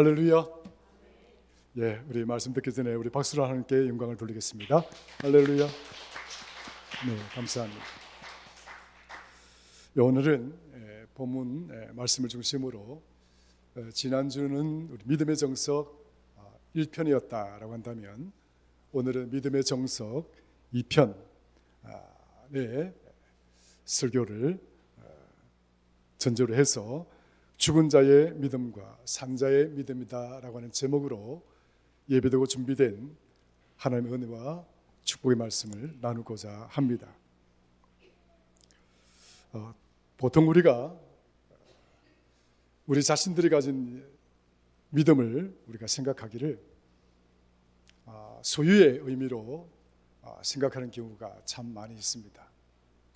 할렐루야. 예, 우리 말씀 듣기 전에 우리 박수로 하나님께 영광을 돌리겠습니다. 할렐루야. 네, 감사합니다. 오늘은 본문 말씀을 중심으로 지난주는 우리 믿음의 정석 1편이었다라고 한다면 오늘은 믿음의 정석 2편의 설교를 전제로 해서 죽은 자의 믿음과 산 자의 믿음이다라고 하는 제목으로 예배되고 준비된 하나님의 은혜와 축복의 말씀을 나누고자 합니다. 보통 우리가 우리 자신들이 가진 믿음을 우리가 생각하기를 소유의 의미로 생각하는 경우가 참 많이 있습니다.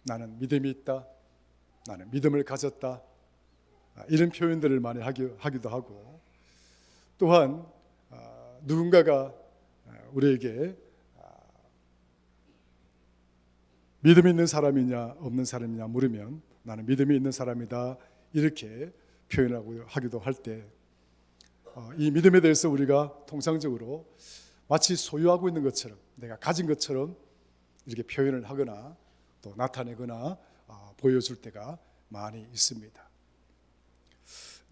나는 믿음이 있다, 나는 믿음을 가졌다, 이런 표현들을 많이 하기도 하고, 또한 누군가가 우리에게 믿음이 있는 사람이냐 없는 사람이냐 물으면 나는 믿음이 있는 사람이다, 이렇게 하기도 할 때 이 믿음에 대해서 우리가 통상적으로 마치 소유하고 있는 것처럼, 내가 가진 것처럼 이렇게 표현을 하거나 또 나타내거나 보여줄 때가 많이 있습니다.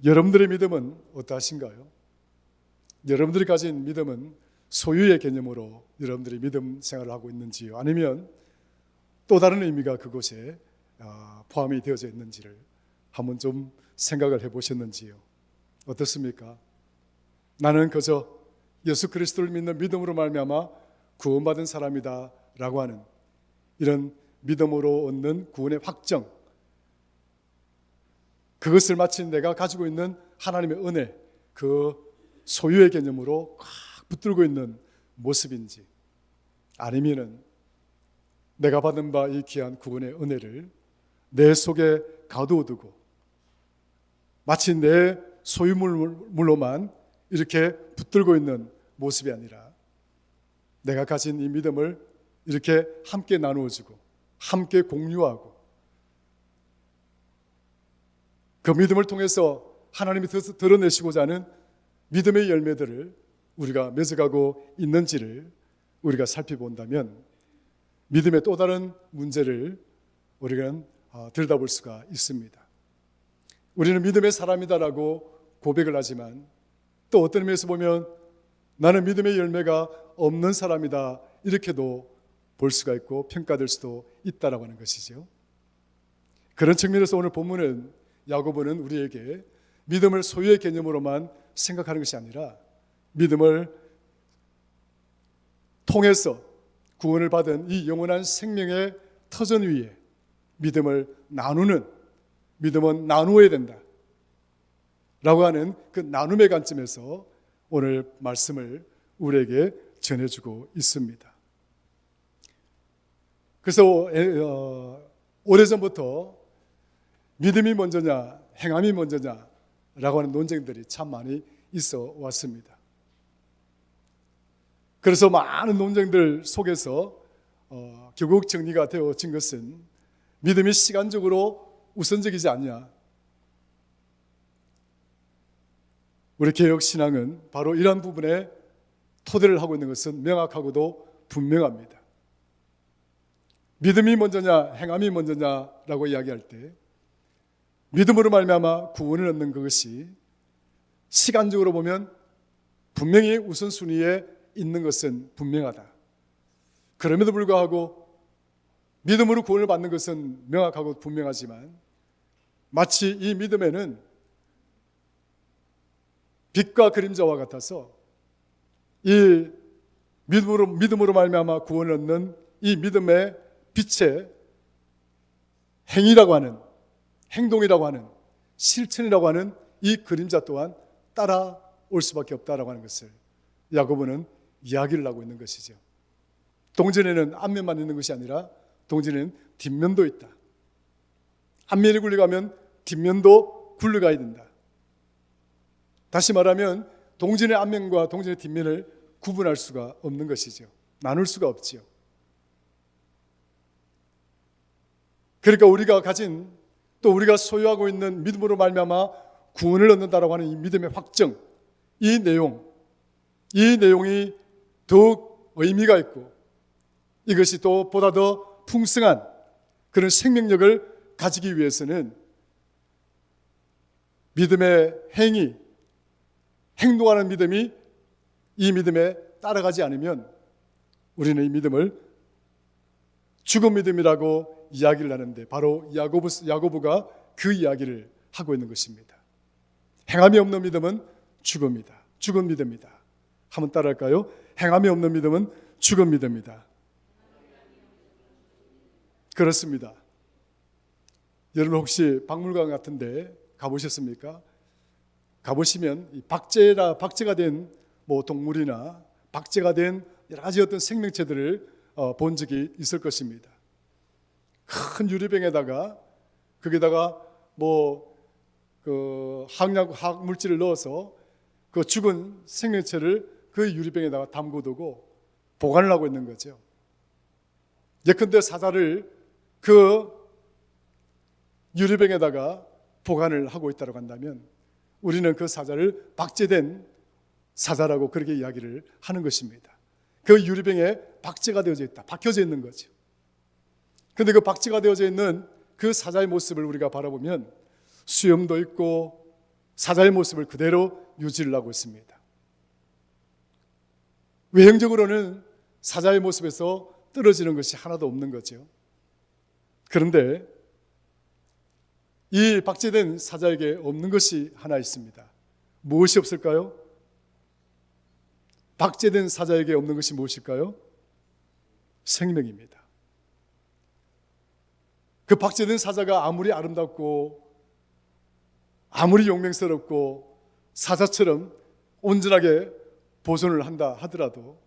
여러분들의 믿음은 어떠하신가요? 여러분들이 가진 믿음은 소유의 개념으로 여러분들이 믿음 생활을 하고 있는지요? 아니면 또 다른 의미가 그곳에 포함이 되어져 있는지를 한번 좀 생각을 해보셨는지요? 어떻습니까? 나는 그저 예수 그리스도를 믿는 믿음으로 말미암아 구원받은 사람이다 라고 하는 이런 믿음으로 얻는 구원의 확정, 그것을 마치 내가 가지고 있는 하나님의 은혜, 그 소유의 개념으로 꽉 붙들고 있는 모습인지, 아니면은 내가 받은 바 이 귀한 구원의 은혜를 내 속에 가두어두고 마치 내 소유물로만 이렇게 붙들고 있는 모습이 아니라 내가 가진 이 믿음을 이렇게 함께 나누어주고 함께 공유하고 그 믿음을 통해서 하나님이 드러내시고자 하는 믿음의 열매들을 우리가 맺어가고 있는지를 우리가 살펴본다면 믿음의 또 다른 문제를 우리가 들여다볼 수가 있습니다. 우리는 믿음의 사람이다라고 고백을 하지만 또 어떤 의미에서 보면 나는 믿음의 열매가 없는 사람이다, 이렇게도 볼 수가 있고 평가될 수도 있다라고 하는 것이죠. 그런 측면에서 오늘 본문은 야고보는 우리에게 믿음을 소유의 개념으로만 생각하는 것이 아니라 믿음을 통해서 구원을 받은 이 영원한 생명의 터전 위에 믿음을 나누는, 믿음은 나누어야 된다 라고 하는 그 나눔의 관점에서 오늘 말씀을 우리에게 전해주고 있습니다. 그래서 오래전부터 믿음이 먼저냐 행함이 먼저냐 라고 하는 논쟁들이 참 많이 있어 왔습니다. 그래서 많은 논쟁들 속에서 결국 정리가 되어진 것은 믿음이 시간적으로 우선적이지 않냐. 우리 개혁신앙은 바로 이러한 부분에 토대를 하고 있는 것은 명확하고도 분명합니다. 믿음이 먼저냐 행함이 먼저냐라고 이야기할 때 믿음으로 말미암아 구원을 얻는 그것이 시간적으로 보면 분명히 우선순위에 있는 것은 분명하다. 그럼에도 불구하고 믿음으로 구원을 받는 것은 명확하고 분명하지만 마치 이 믿음에는 빛과 그림자와 같아서 이 믿음으로 말미암아 구원을 얻는 이 믿음의 빛의 행위라고 하는, 행동이라고 하는, 실천이라고 하는 이 그림자 또한 따라올 수밖에 없다라고 하는 것을 야고보는 이야기를 하고 있는 것이죠. 동전에는 앞면만 있는 것이 아니라 동전에는 뒷면도 있다. 앞면이 굴러가면 뒷면도 굴러가야 된다. 다시 말하면 동전의 앞면과 동전의 뒷면을 구분할 수가 없는 것이죠. 나눌 수가 없지요. 그러니까 우리가 가진, 또 우리가 소유하고 있는 믿음으로 말미암아 구원을 얻는다라고 하는 이 믿음의 확정, 이 내용이 더욱 의미가 있고 이것이 또 보다 더 풍성한 그런 생명력을 가지기 위해서는 믿음의 행동하는 믿음이 이 믿음에 따라가지 않으면 우리는 이 믿음을 죽은 믿음이라고 이야기를 하는데 바로 야고보가 그 이야기를 하고 있는 것입니다. 행함이 없는 믿음은 죽은 믿음이다. 한번 따라할까요? 행함이 없는 믿음은 죽은 믿음이다. 그렇습니다. 여러분 혹시 박물관 같은데 가보셨습니까? 가보시면 이 박제가 된 동물이나 박제가 된 여러 가지 어떤 생명체들을 본 적이 있을 것입니다. 큰 유리병에다가 거기다가 화학 물질을 넣어서 그 죽은 생명체를 그 유리병에다가 담궈두고 보관을 하고 있는 거죠. 예컨대 사자를 그 유리병에다가 보관을 하고 있다고 한다면 우리는 그 사자를 박제된 사자라고 그렇게 이야기를 하는 것입니다. 그 유리병에 박제가 되어져 있다, 박혀져 있는 거죠. 그런데 그 박제가 되어져 있는 그 사자의 모습을 우리가 바라보면 수염도 있고 사자의 모습을 그대로 유지를 하고 있습니다. 외형적으로는 사자의 모습에서 떨어지는 것이 하나도 없는 거죠. 그런데 이 박제된 사자에게 없는 것이 하나 있습니다. 무엇이 없을까요? 박제된 사자에게 없는 것이 무엇일까요? 생명입니다. 그 박제된 사자가 아무리 아름답고 아무리 용맹스럽고 사자처럼 온전하게 보존을 한다 하더라도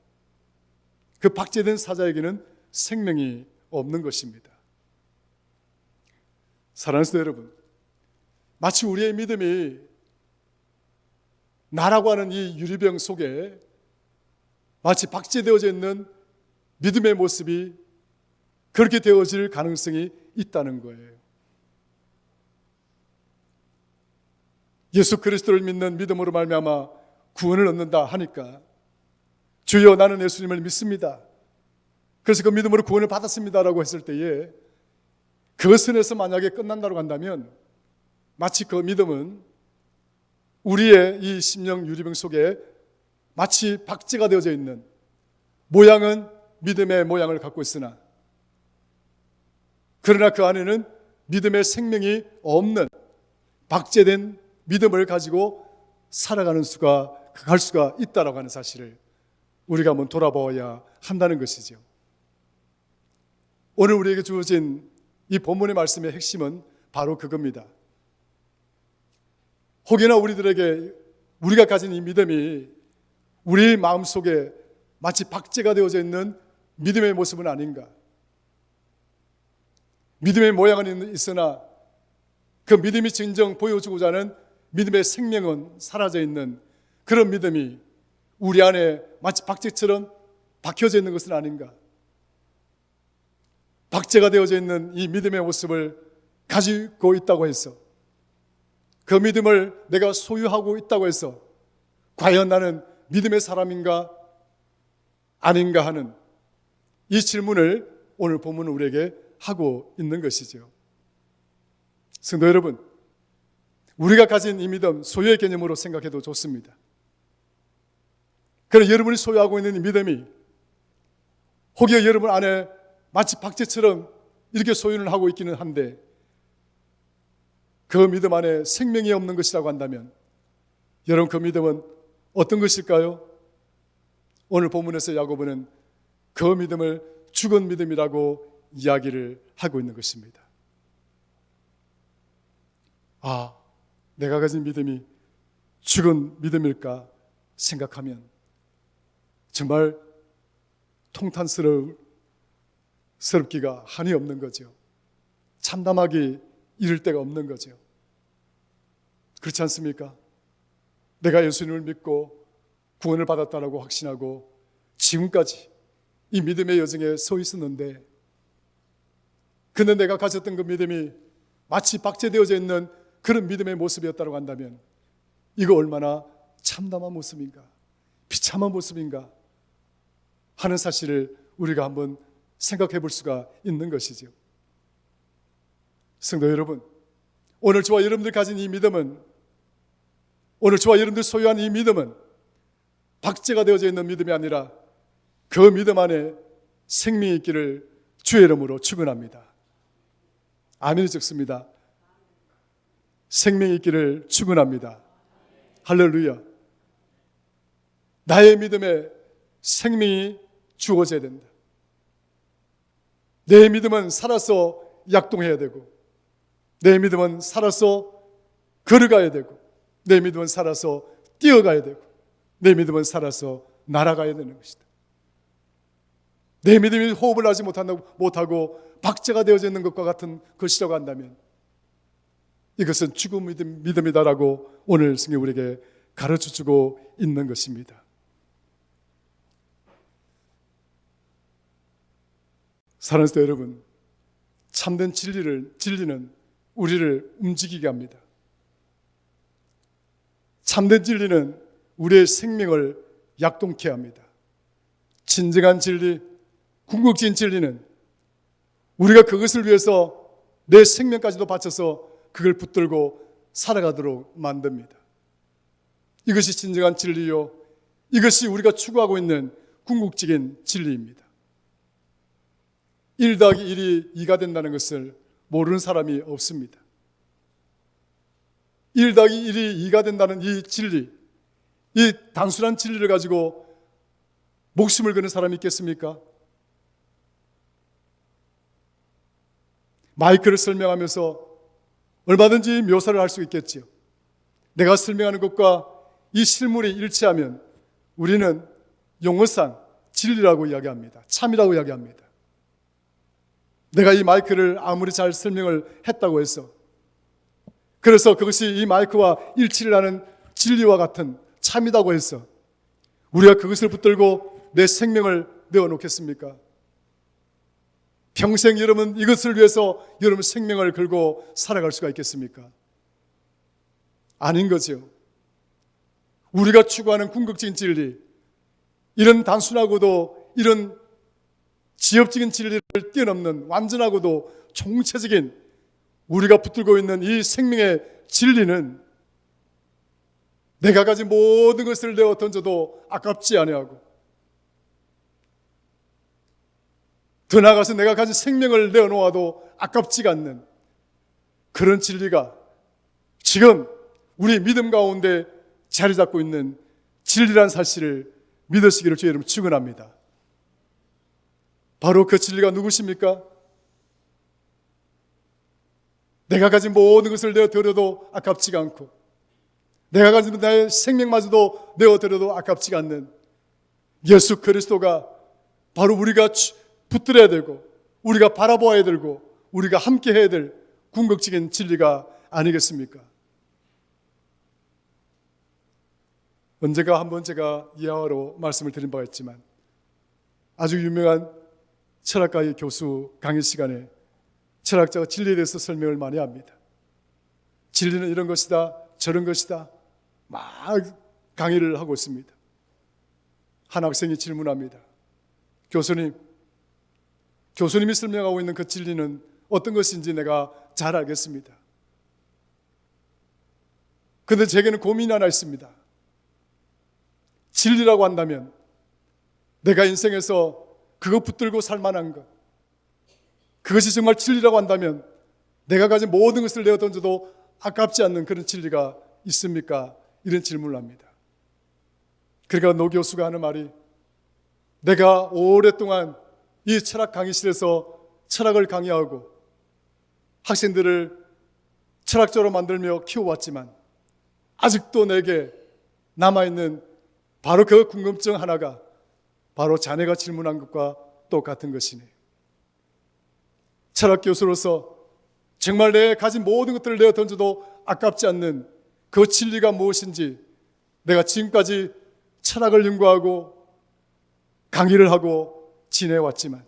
그 박제된 사자에게는 생명이 없는 것입니다. 사랑하는 성도 여러분, 마치 우리의 믿음이 나라고 하는 이 유리병 속에 마치 박제되어져 있는 믿음의 모습이 그렇게 되어질 가능성이 있다는 거예요. 예수 그리스도를 믿는 믿음으로 말미암아 구원을 얻는다 하니까 주여 나는 예수님을 믿습니다. 그래서 그 믿음으로 구원을 받았습니다라고 했을 때에 그 선에서 만약에 끝난다고 한다면 마치 그 믿음은 우리의 이 심령 유리병 속에 마치 박제가 되어져 있는 모양은 믿음의 모양을 갖고 있으나 그러나 그 안에는 믿음의 생명이 없는 박제된 믿음을 가지고 살아가는 갈 수가 있다라고 하는 사실을 우리가 한번 돌아보아야 한다는 것이죠. 오늘 우리에게 주어진 이 본문의 말씀의 핵심은 바로 그겁니다. 혹여나 우리가 가진 이 믿음이 우리 마음속에 마치 박제가 되어져 있는 믿음의 모습은 아닌가? 믿음의 모양은 있으나 그 믿음이 진정 보여주고자 하는 믿음의 생명은 사라져 있는 그런 믿음이 우리 안에 마치 박제처럼 박혀져 있는 것은 아닌가? 박제가 되어져 있는 이 믿음의 모습을 가지고 있다고 해서 그 믿음을 내가 소유하고 있다고 해서 과연 나는 믿음의 사람인가 아닌가 하는 이 질문을 오늘 본문은 우리에게 하고 있는 것이죠. 성도 여러분, 우리가 가진 이 믿음 소유의 개념으로 생각해도 좋습니다. 그러나 여러분이 소유하고 있는 이 믿음이 혹여 여러분 안에 마치 박제처럼 이렇게 소유를 하고 있기는 한데 그 믿음 안에 생명이 없는 것이라고 한다면 여러분 그 믿음은 어떤 것일까요? 오늘 본문에서 야고보는 그 믿음을 죽은 믿음이라고 이야기를 하고 있는 것입니다. 내가 가진 믿음이 죽은 믿음일까 생각하면 정말 통탄스럽기가 한이 없는 거죠. 참담하기 이를 데가 없는 거죠. 그렇지 않습니까? 내가 예수님을 믿고 구원을 받았다라고 확신하고 지금까지 이 믿음의 여정에 서 있었는데 근데 내가 가졌던 그 믿음이 마치 박제되어져 있는 그런 믿음의 모습이었다고 한다면 이거 얼마나 참담한 모습인가, 비참한 모습인가 하는 사실을 우리가 한번 생각해 볼 수가 있는 것이죠. 성도 여러분, 오늘 저와 여러분들 가진 이 믿음은, 오늘 저와 여러분들 소유한 이 믿음은 박제가 되어져 있는 믿음이 아니라 그 믿음 안에 생명이 있기를 주의 이름으로 축원합니다. 아멘이 적습니다. 생명이 있기를 축원합니다. 할렐루야. 나의 믿음에 생명이 주어져야 된다. 내 믿음은 살아서 약동해야 되고, 내 믿음은 살아서 걸어가야 되고, 내 믿음은 살아서 뛰어가야 되고, 내 믿음은 살아서 날아가야 되는 것이다. 내 믿음이 호흡을 하지 못하고 박제가 되어져 있는 것과 같은 것이라고 한다면 이것은 죽은 믿음이다라고 오늘 성경이 우리에게 가르쳐주고 있는 것입니다. 사랑하는 성도 여러분, 참된 진리는 우리를 움직이게 합니다. 참된 진리는 우리의 생명을 약동케 합니다. 진정한 진리, 궁극적인 진리는 우리가 그것을 위해서 내 생명까지도 바쳐서 그걸 붙들고 살아가도록 만듭니다. 이것이 진정한 진리요, 이것이 우리가 추구하고 있는 궁극적인 진리입니다. 1 더하기 1이 2가 된다는 것을 모르는 사람이 없습니다. 1 더하기 1이 2가 된다는 이 진리, 이 단순한 진리를 가지고 목숨을 거는 사람이 있겠습니까? 마이크를 설명하면서 얼마든지 묘사를 할 수 있겠지요. 내가 설명하는 것과 이 실물이 일치하면 우리는 용어상 진리라고 이야기합니다. 참이라고 이야기합니다. 내가 이 마이크를 아무리 잘 설명을 했다고 해서, 그래서 그것이 이 마이크와 일치를 하는 진리와 같은 참이라고 해서 우리가 그것을 붙들고 내 생명을 내어놓겠습니까? 평생 여러분 이것을 위해서 여러분 생명을 걸고 살아갈 수가 있겠습니까? 아닌 거죠. 우리가 추구하는 궁극적인 진리, 이런 단순하고도 이런 지엽적인 진리를 뛰어넘는 완전하고도 총체적인 우리가 붙들고 있는 이 생명의 진리는 내가 가진 모든 것을 내어 던져도 아깝지 아니하고, 더 나아가서 내가 가진 생명을 내어놓아도 아깝지가 않는 그런 진리가 지금 우리 믿음 가운데 자리 잡고 있는 진리란 사실을 믿으시기를 주의 이름으로 축원합니다. 바로 그 진리가 누구십니까? 내가 가진 모든 것을 내어드려도 아깝지가 않고, 내가 가진 나의 생명마저도 내어드려도 아깝지가 않는 예수 그리스도가 바로 우리가 붙들어야 되고, 우리가 바라보아야 되고, 우리가 함께 해야 될 궁극적인 진리가 아니겠습니까? 언제가 한번 제가 이하로 말씀을 드린 바가 있지만, 아주 유명한 철학가의 교수 강의 시간에 철학자가 진리에 대해서 설명을 많이 합니다. 진리는 이런 것이다, 저런 것이다, 막 강의를 하고 있습니다. 한 학생이 질문합니다. 교수님이 설명하고 있는 그 진리는 어떤 것인지 내가 잘 알겠습니다. 그런데 제게는 고민이 하나 있습니다. 진리라고 한다면 내가 인생에서 그거 붙들고 살 만한 것, 그것이 정말 진리라고 한다면 내가 가진 모든 것을 내어 던져도 아깝지 않는 그런 진리가 있습니까? 이런 질문을 합니다. 그러니까 노 교수가 하는 말이, 내가 오랫동안 이 철학 강의실에서 철학을 강의하고 학생들을 철학자로 만들며 키워왔지만 아직도 내게 남아있는 바로 그 궁금증 하나가 바로 자네가 질문한 것과 똑같은 것이네. 철학 교수로서 정말 내 가진 모든 것들을 내어 던져도 아깝지 않는 그 진리가 무엇인지 내가 지금까지 철학을 연구하고 강의를 하고 지내왔지만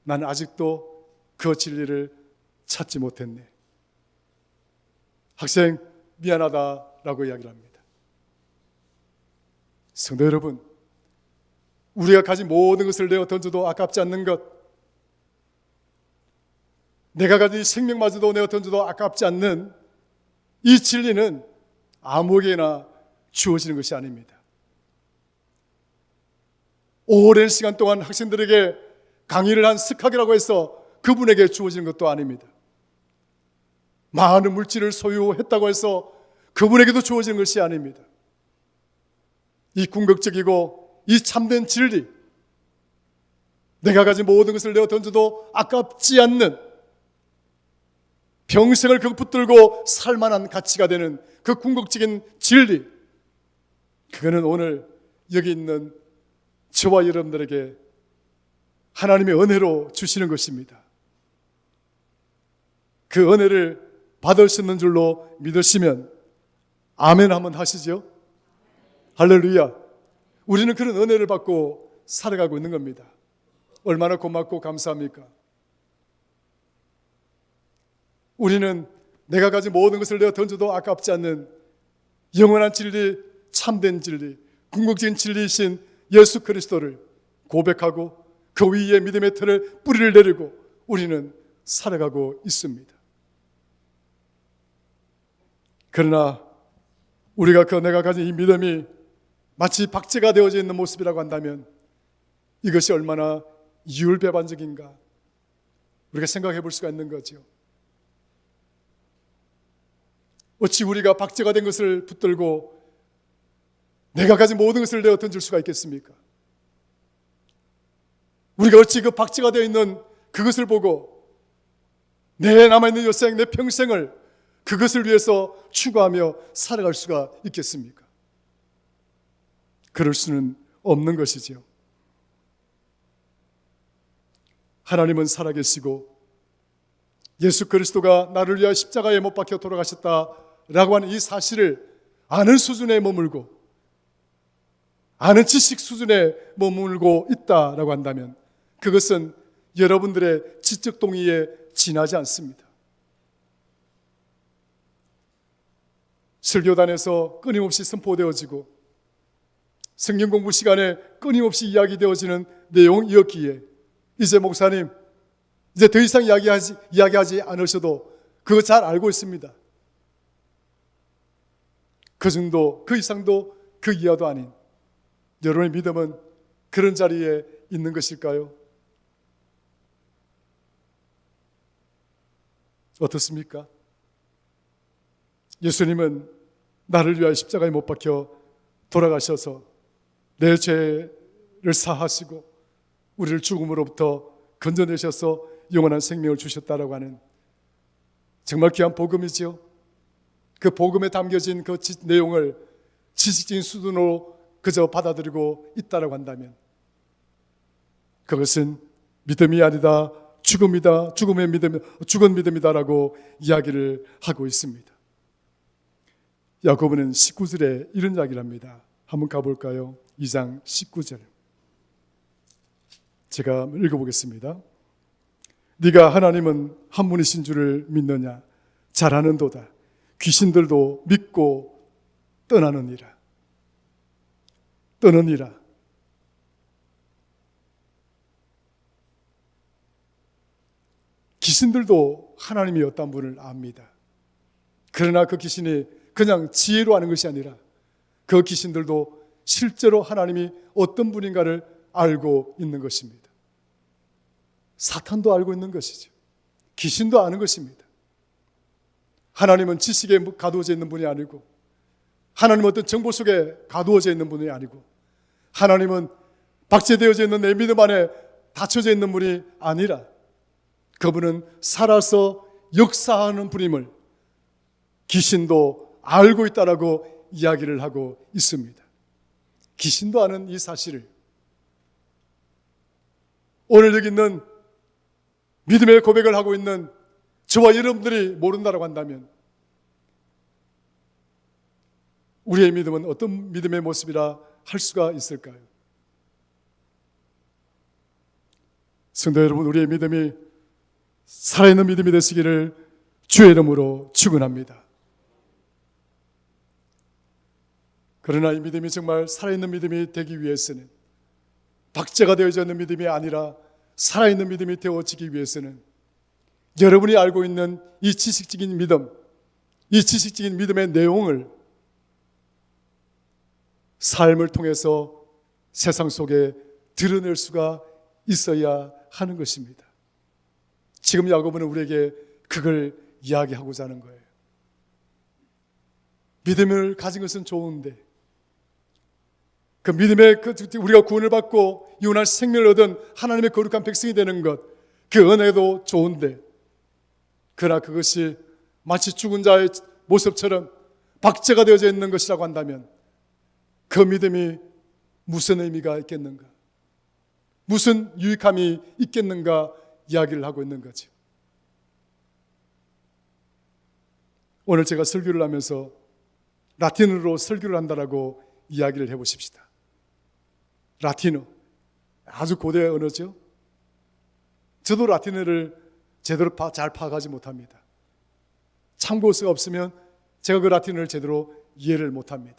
나는 아직도 그 진리를 찾지 못했네. 학생 미안하다라고 이야기를 합니다. 성도 여러분, 우리가 가진 모든 것을 내어 던져도 아깝지 않는 것, 내가 가진 생명마저도 내어 던져도 아깝지 않는 이 진리는 아무에게나 주어지는 것이 아닙니다. 오랜 시간 동안 학생들에게 강의를 한 스카이라고 해서 그분에게 주어지는 것도 아닙니다. 많은 물질을 소유했다고 해서 그분에게도 주어지는 것이 아닙니다. 이 궁극적이고 이 참된 진리, 내가 가진 모든 것을 내어 던져도 아깝지 않는, 평생을 그 붙들고 살만한 가치가 되는 그 궁극적인 진리, 그거는 오늘 여기 있는 저와 여러분들에게 하나님의 은혜로 주시는 것입니다. 그 은혜를 받을 수 있는 줄로 믿으시면 아멘 한번 하시죠. 할렐루야. 우리는 그런 은혜를 받고 살아가고 있는 겁니다. 얼마나 고맙고 감사합니까? 우리는 내가 가진 모든 것을 내어 던져도 아깝지 않는 영원한 진리, 참된 진리, 궁극적인 진리이신 예수 그리스도를 고백하고 그 위에 믿음의 틀을 뿌리를 내리고 우리는 살아가고 있습니다. 그러나 우리가 내가 가진 이 믿음이 마치 박제가 되어져 있는 모습이라고 한다면 이것이 얼마나 이율배반적인가 우리가 생각해 볼 수가 있는 거죠. 어찌 우리가 박제가 된 것을 붙들고 내가 가진 모든 것을 내어 던질 수가 있겠습니까? 우리가 어찌 그 박제가 되어 있는 그것을 보고 내 남아있는 여생, 내 평생을 그것을 위해서 추구하며 살아갈 수가 있겠습니까? 그럴 수는 없는 것이지요. 하나님은 살아계시고 예수 그리스도가 나를 위하여 십자가에 못 박혀 돌아가셨다라고 하는 이 사실을 아는 수준에 머물고 아는 지식 수준에 머물고 있다라고 한다면 그것은 여러분들의 지적 동의에 지나지 않습니다. 설교단에서 끊임없이 선포되어지고 성경 공부 시간에 끊임없이 이야기되어지는 내용이었기에 이제 목사님 이제 더 이상 이야기하지 않으셔도 그거 잘 알고 있습니다. 그 정도, 그 이상도 그 이하도 아닌 여러분의 믿음은 그런 자리에 있는 것일까요? 어떻습니까? 예수님은 나를 위하여 십자가에 못 박혀 돌아가셔서 내 죄를 사하시고 우리를 죽음으로부터 건져내셔서 영원한 생명을 주셨다라고 하는 정말 귀한 복음이지요. 그 복음에 담겨진 그 내용을 지식적인 수준으로 그저 받아들이고 있다라고 한다면 그것은 믿음이 아니다, 죽음이다, 죽은 믿음이다라고 이야기를 하고 있습니다. 야고보는 19절에 이런 이야기를 합니다. 한번 가볼까요? 2장 19절 제가 읽어보겠습니다. 네가 하나님은 한 분이신 줄을 믿느냐? 잘하는도다. 귀신들도 믿고 떠나느니라. 귀신들도 하나님이 어떤 분을 압니다. 그러나 그 귀신이 그냥 지혜로 아는 것이 아니라 그 귀신들도 실제로 하나님이 어떤 분인가를 알고 있는 것입니다. 사탄도 알고 있는 것이죠. 귀신도 아는 것입니다. 하나님은 지식에 가두어져 있는 분이 아니고 하나님은 어떤 정보 속에 가두어져 있는 분이 아니고 하나님은 박제되어져 있는 내 믿음 안에 닫혀져 있는 분이 아니라 그분은 살아서 역사하는 분임을 귀신도 알고 있다라고 이야기를 하고 있습니다. 귀신도 아는 이 사실을 오늘 여기 있는 믿음의 고백을 하고 있는 저와 여러분들이 모른다라고 한다면 우리의 믿음은 어떤 믿음의 모습이라 할 수가 있을까요? 성도 여러분, 우리의 믿음이 살아있는 믿음이 되시기를 주의 이름으로 축원합니다. 그러나 이 믿음이 정말 살아있는 믿음이 되기 위해서는, 박제가 되어져 있는 믿음이 아니라 살아있는 믿음이 되어지기 위해서는 여러분이 알고 있는 이 지식적인 믿음, 이 지식적인 믿음의 내용을 삶을 통해서 세상 속에 드러낼 수가 있어야 하는 것입니다. 지금 야고보는 우리에게 그걸 이야기하고자 하는 거예요. 믿음을 가진 것은 좋은데, 그 믿음에 우리가 구원을 받고 영원한 생명을 얻은 하나님의 거룩한 백성이 되는 것, 그 은혜도 좋은데, 그러나 그것이 마치 죽은 자의 모습처럼 박제가 되어져 있는 것이라고 한다면 그 믿음이 무슨 의미가 있겠는가, 무슨 유익함이 있겠는가 이야기를 하고 있는 거죠. 오늘 제가 설교를 하면서 라틴어로 설교를 한다라고 이야기를 해보십시다. 라틴어, 아주 고대 언어죠. 저도 라틴어를 제대로 잘 파악하지 못합니다. 참고서가 없으면 제가 그 라틴어를 제대로 이해를 못합니다.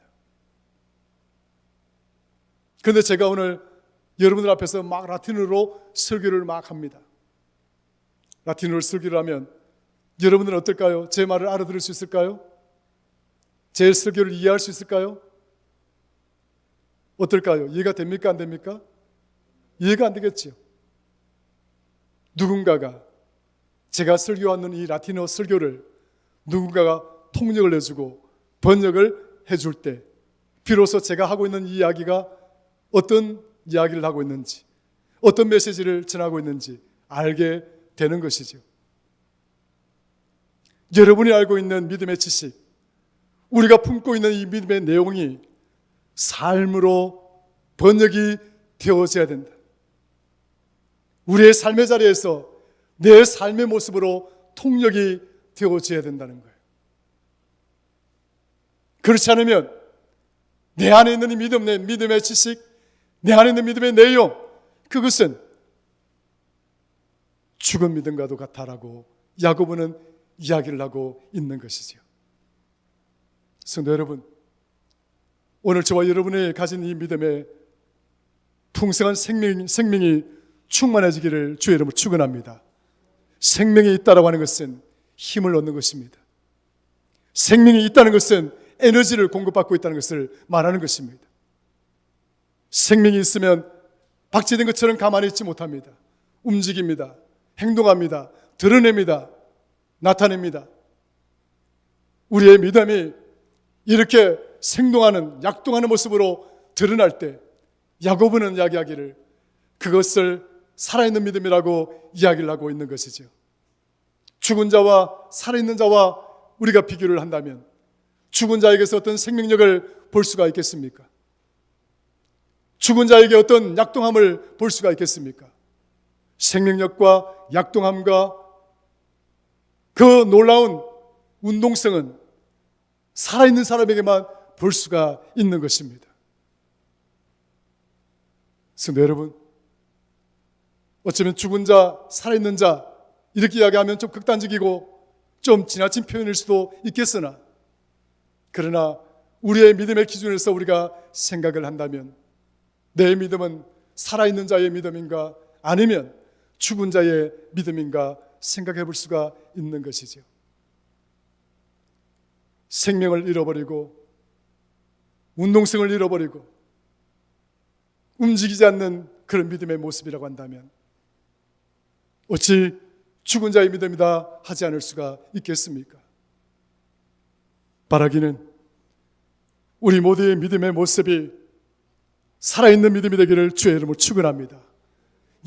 그런데 제가 오늘 여러분들 앞에서 막 라틴어로 설교를 막 합니다. 라틴어로 설교를 하면 여러분들은 어떨까요? 제 말을 알아들을 수 있을까요? 제 설교를 이해할 수 있을까요? 어떨까요? 이해가 됩니까? 안 됩니까? 이해가 안 되겠죠. 누군가가 제가 설교하는 이 라틴어 설교를 누군가가 통역을 해주고 번역을 해줄 때 비로소 제가 하고 있는 이 이야기가 어떤 이야기를 하고 있는지, 어떤 메시지를 전하고 있는지 알게 되는 것이죠. 여러분이 알고 있는 믿음의 지식, 우리가 품고 있는 이 믿음의 내용이 삶으로 번역이 되어져야 된다. 우리의 삶의 자리에서 내 삶의 모습으로 통역이 되어져야 된다는 거예요. 그렇지 않으면 내 안에 있는 이 믿음, 내 믿음의 지식, 내 안에 있는 믿음의 내용, 그것은 죽은 믿음과도 같다라고 야고보는 이야기를 하고 있는 것이죠. 성도 여러분, 오늘 저와 여러분이 가진 이 믿음의 풍성한 생명이 충만해지기를 주의 이름으로 축원합니다. 생명이 있다라고 하는 것은 힘을 얻는 것입니다. 생명이 있다는 것은 에너지를 공급받고 있다는 것을 말하는 것입니다. 생명이 있으면 박제된 것처럼 가만히 있지 못합니다. 움직입니다. 행동합니다. 드러냅니다. 나타냅니다. 우리의 믿음이 이렇게 생동하는, 약동하는 모습으로 드러날 때 야고보는 이야기하기를 그것을 살아있는 믿음이라고 이야기를 하고 있는 것이죠. 죽은 자와 살아있는 자와 우리가 비교를 한다면 죽은 자에게서 어떤 생명력을 볼 수가 있겠습니까? 죽은 자에게 어떤 약동함을 볼 수가 있겠습니까? 생명력과 약동함과 그 놀라운 운동성은 살아있는 사람에게만 볼 수가 있는 것입니다. 성도 여러분, 어쩌면 죽은 자, 살아있는 자 이렇게 이야기하면 좀 극단적이고 좀 지나친 표현일 수도 있겠으나, 그러나 우리의 믿음의 기준에서 우리가 생각을 한다면 내 믿음은 살아있는 자의 믿음인가 아니면 죽은 자의 믿음인가 생각해 볼 수가 있는 것이죠. 생명을 잃어버리고 운동성을 잃어버리고 움직이지 않는 그런 믿음의 모습이라고 한다면 어찌 죽은 자의 믿음이다 하지 않을 수가 있겠습니까? 바라기는 우리 모두의 믿음의 모습이 살아있는 믿음이 되기를 주의 이름으로 축원합니다.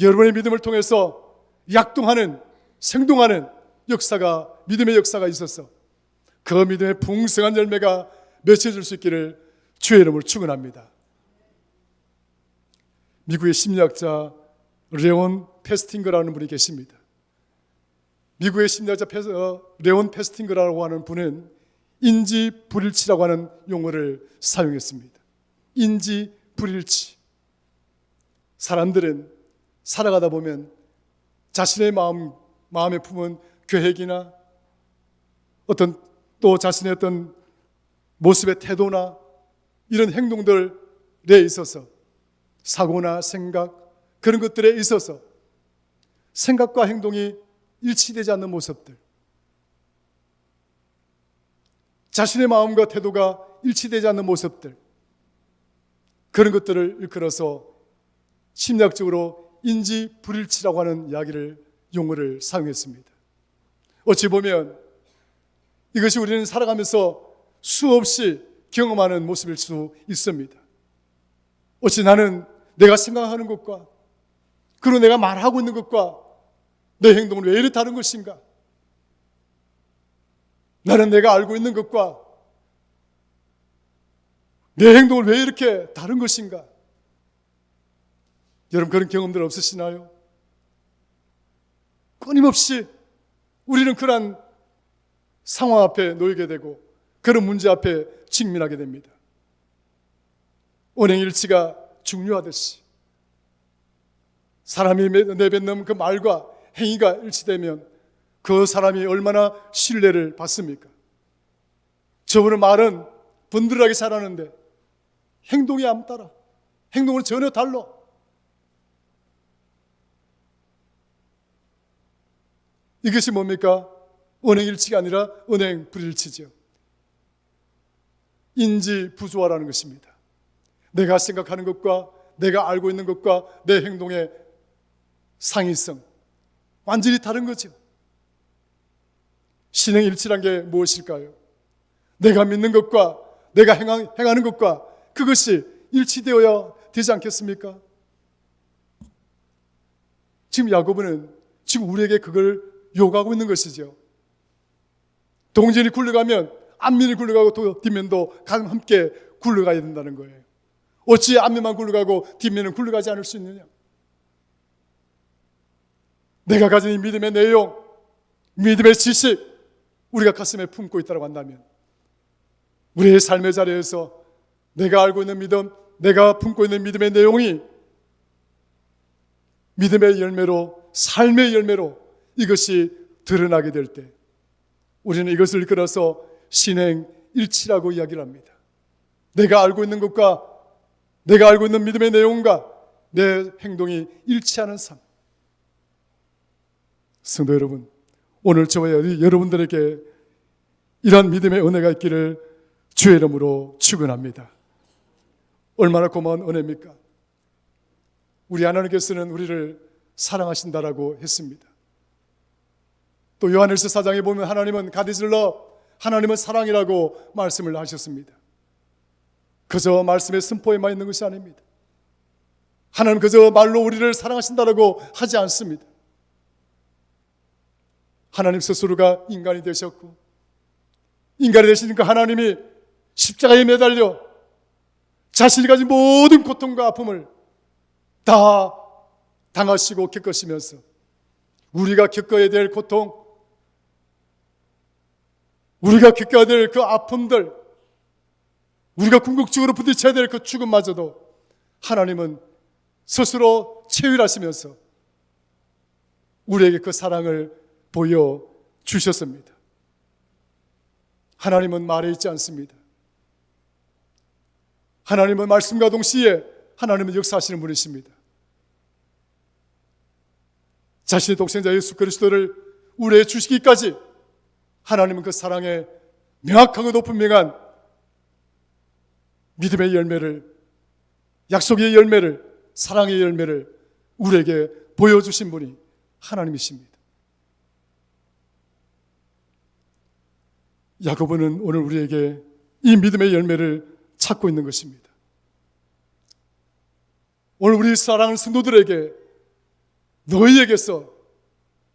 여러분의 믿음을 통해서 약동하는, 생동하는 역사가, 믿음의 역사가 있어서 그 믿음의 풍성한 열매가 맺혀질 수 있기를 주의 이름으로 축원합니다. 미국의 심리학자 레온 페스팅거라는 분이 계십니다. 미국의 심리학자 레온 페스팅거라고 하는 분은 인지불일치라고 하는 용어를 사용했습니다. 인지불일치. 사람들은 살아가다 보면 자신의 마음에 품은 계획이나 어떤 또 자신의 어떤 모습의 태도나 이런 행동들에 있어서 사고나 생각 그런 것들에 있어서 생각과 행동이 일치되지 않는 모습들, 자신의 마음과 태도가 일치되지 않는 모습들, 그런 것들을 일컬어서 심리학적으로 인지 불일치라고 하는 용어를 사용했습니다. 어찌 보면 이것이 우리는 살아가면서 수없이 경험하는 모습일 수 있습니다. 어찌 나는 내가 생각하는 것과 그리고 내가 말하고 있는 것과 내 행동은 왜 이리 다른 것인가? 나는 내가 알고 있는 것과 내 행동은 왜 이렇게 다른 것인가? 여러분 그런 경험들 없으시나요? 끊임없이 우리는 그러한 상황 앞에 놓이게 되고 그런 문제 앞에 직면하게 됩니다. 언행일치가 중요하듯이 사람이 내뱉는 그 말과 행위가 일치되면 그 사람이 얼마나 신뢰를 받습니까? 저분은 말은 번들하게 잘하는데 행동이 안 따라. 행동은 전혀 달라. 이것이 뭡니까? 언행일치가 아니라 언행불일치죠. 인지부조화라는 것입니다. 내가 생각하는 것과 내가 알고 있는 것과 내 행동의 상이성, 완전히 다른 거죠. 신행일치란 게 무엇일까요? 내가 믿는 것과 내가 행하는 것과 그것이 일치되어야 되지 않겠습니까? 지금 야고보는 지금 우리에게 그걸 요구하고 있는 것이죠. 동전이 굴러가면 앞면이 굴러가고 뒷면도 함께 굴러가야 된다는 거예요. 어찌 앞면만 굴러가고 뒷면은 굴러가지 않을 수 있느냐? 내가 가진 이 믿음의 내용, 믿음의 지식, 우리가 가슴에 품고 있다고 한다면 우리의 삶의 자리에서 내가 알고 있는 믿음, 내가 품고 있는 믿음의 내용이 믿음의 열매로, 삶의 열매로 이것이 드러나게 될 때 우리는 이것을 이끌어서 신행일치라고 이야기를 합니다. 내가 알고 있는 것과 내가 알고 있는 믿음의 내용과 내 행동이 일치하는 삶. 성도 여러분, 오늘 저와 여러분들에게 이러한 믿음의 은혜가 있기를 주의 이름으로 축원합니다. 얼마나 고마운 은혜입니까? 우리 하나님께서는 우리를 사랑하신다라고 했습니다. 또 요한일서 4장에 보면 하나님은 가디슬러, 하나님은 사랑이라고 말씀을 하셨습니다. 그저 말씀의 선포에만 있는 것이 아닙니다. 하나님 그저 말로 우리를 사랑하신다라고 하지 않습니다. 하나님 스스로가 인간이 되셨고 인간이 되시니까 하나님이 십자가에 매달려 자신이 가진 모든 고통과 아픔을 다 당하시고 겪으시면서 우리가 겪어야 될 고통, 우리가 겪어야 될 그 아픔들, 우리가 궁극적으로 부딪혀야 될 그 죽음마저도 하나님은 스스로 체휼하시면서 우리에게 그 사랑을 보여주셨습니다. 하나님은 말에 있지 않습니다. 하나님은 말씀과 동시에 하나님은 역사하시는 분이십니다. 자신의 독생자 예수 그리스도를 우리에게 주시기까지 하나님은 그 사랑에 명확하고 높은 믿음의 열매를, 약속의 열매를, 사랑의 열매를 우리에게 보여주신 분이 하나님이십니다. 야고보는 오늘 우리에게 이 믿음의 열매를 찾고 있는 것입니다. 오늘 우리 사랑하는 성도들에게 너희에게서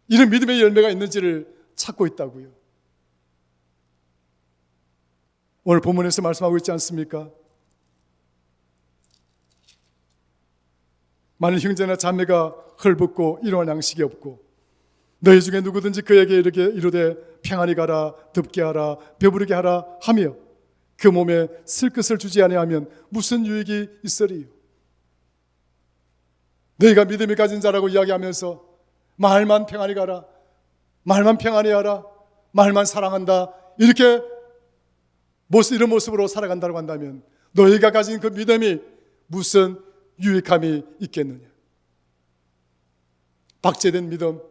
이런 믿음의 열매가 있는지를 찾고 있다고요. 오늘 본문에서 말씀하고 있지 않습니까? 만일 형제나 자매가 헐벗고 일용할 양식이 없고 너희 중에 누구든지 그에게 이르되 평안히 가라, 덥게 하라, 배부르게 하라 하며 그 몸에 쓸 것을 주지 아니하면 무슨 유익이 있으리요? 너희가 믿음이 가진 자라고 이야기하면서 말만 평안히 가라, 말만 평안히 하라, 말만 사랑한다, 이런 모습으로 살아간다고 한다면 너희가 가진 그 믿음이 무슨 유익함이 있겠느냐. 박제된 믿음,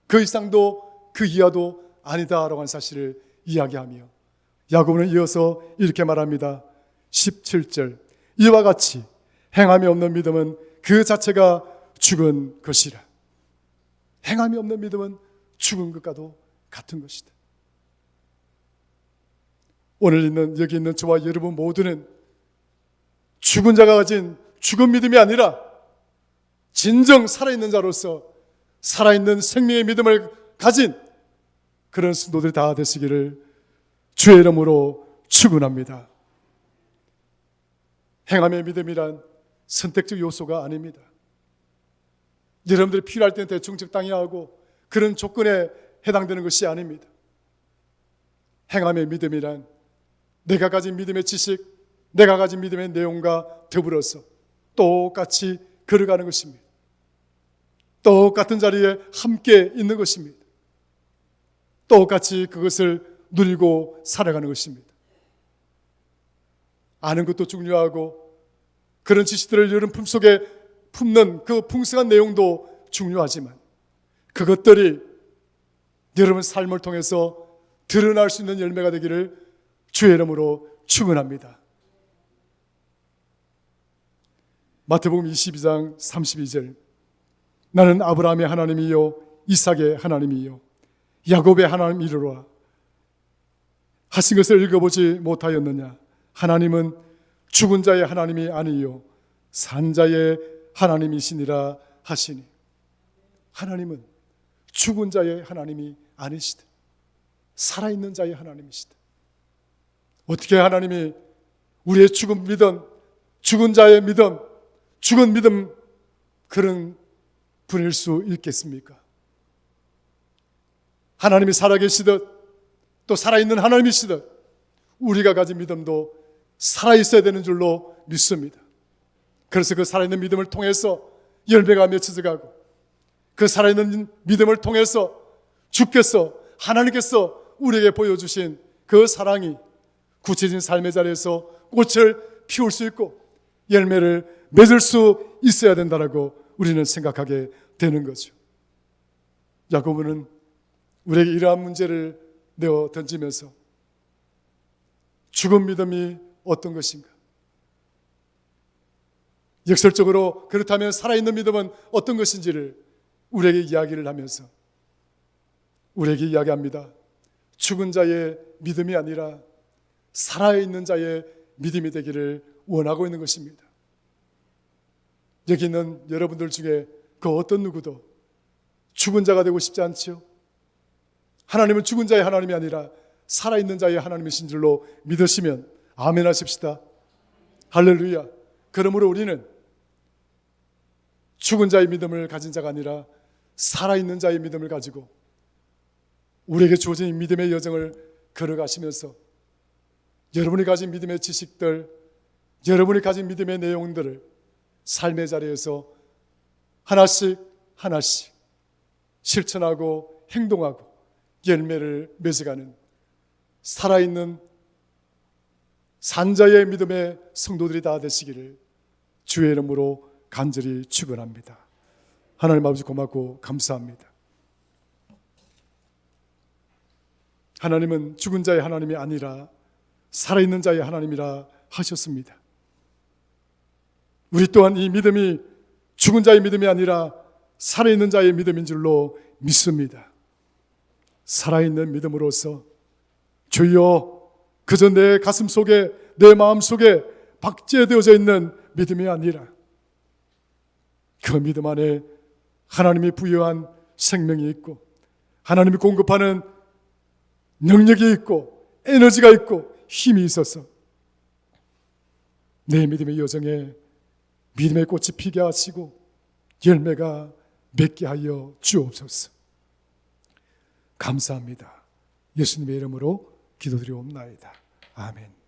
그 이상도 그 이하도 아니다라고 하는 사실을 이야기하며 야고보는 이어서 이렇게 말합니다. 17절, 이와 같이 행함이 없는 믿음은 그 자체가 죽은 것이라. 행함이 없는 믿음은 죽은 것과도 같은 것이다. 오늘 여기 있는 저와 여러분 모두는 죽은 자가 가진 죽은 믿음이 아니라 진정 살아있는 자로서 살아있는 생명의 믿음을 가진 그런 성도들이 다 되시기를 주의 이름으로 축원합니다. 행함의 믿음이란 선택적 요소가 아닙니다. 여러분들이 필요할 때는 대충 적당히 하고 그런 조건에 해당되는 것이 아닙니다. 행함의 믿음이란 내가 가진 믿음의 지식, 내가 가진 믿음의 내용과 더불어서 똑같이 걸어가는 것입니다. 똑같은 자리에 함께 있는 것입니다. 똑같이 그것을 누리고 살아가는 것입니다. 아는 것도 중요하고 그런 지식들을 여러분 품속에 품는 그 풍성한 내용도 중요하지만 그것들이 여러분 삶을 통해서 드러날 수 있는 열매가 되기를 주의 이름으로 축원합니다. 마태복음 22장 32절, 나는 아브라함의 하나님이요 이삭의 하나님이요 야곱의 하나님이로라 하신 것을 읽어보지 못하였느냐. 하나님은 죽은 자의 하나님이 아니요 산 자의 하나님이시니라 하시니. 하나님은 죽은 자의 하나님이 아니시다. 살아있는 자의 하나님이시다. 어떻게 하나님이 우리의 죽은 믿음, 죽은 자의 믿음, 죽은 믿음 그런 분일 수 있겠습니까? 하나님이 살아계시듯 또 살아있는 하나님이시듯 우리가 가진 믿음도 살아있어야 되는 줄로 믿습니다. 그래서 그 살아있는 믿음을 통해서 열매가 맺혀져 가고 그 살아있는 믿음을 통해서 주께서 하나님께서 우리에게 보여주신 그 사랑이 구체적인 삶의 자리에서 꽃을 피울 수 있고 열매를 맺을 수 있어야 된다라고 우리는 생각하게 되는 거죠. 야고보는 우리에게 이러한 문제를 내어 던지면서 죽은 믿음이 어떤 것인가? 역설적으로 그렇다면 살아있는 믿음은 어떤 것인지를 우리에게 이야기를 하면서 우리에게 이야기합니다. 죽은 자의 믿음이 아니라 살아있는 자의 믿음이 되기를 원하고 있는 것입니다. 여기 있는 여러분들 중에 그 어떤 누구도 죽은 자가 되고 싶지 않지요? 하나님은 죽은 자의 하나님이 아니라 살아있는 자의 하나님이신 줄로 믿으시면 아멘 하십시다. 할렐루야. 그러므로 우리는 죽은 자의 믿음을 가진 자가 아니라 살아있는 자의 믿음을 가지고 우리에게 주어진 믿음의 여정을 걸어가시면서 여러분이 가진 믿음의 지식들, 여러분이 가진 믿음의 내용들을 삶의 자리에서 하나씩 하나씩 실천하고 행동하고 열매를 맺어가는 살아있는 산자의 믿음의 성도들이 다 되시기를 주의 이름으로 간절히 축원합니다. 하나님 아버지 고맙고 감사합니다. 하나님은 죽은 자의 하나님이 아니라 살아있는 자의 하나님이라 하셨습니다. 우리 또한 이 믿음이 죽은 자의 믿음이 아니라 살아있는 자의 믿음인 줄로 믿습니다. 살아있는 믿음으로서 주여 그저 내 가슴 속에 내 마음 속에 박제되어져 있는 믿음이 아니라 그 믿음 안에 하나님이 부여한 생명이 있고 하나님이 공급하는 능력이 있고 에너지가 있고 힘이 있어서 내 믿음의 여정에 믿음의 꽃이 피게 하시고 열매가 맺게 하여 주옵소서. 감사합니다. 예수님의 이름으로 기도드리옵나이다. 아멘.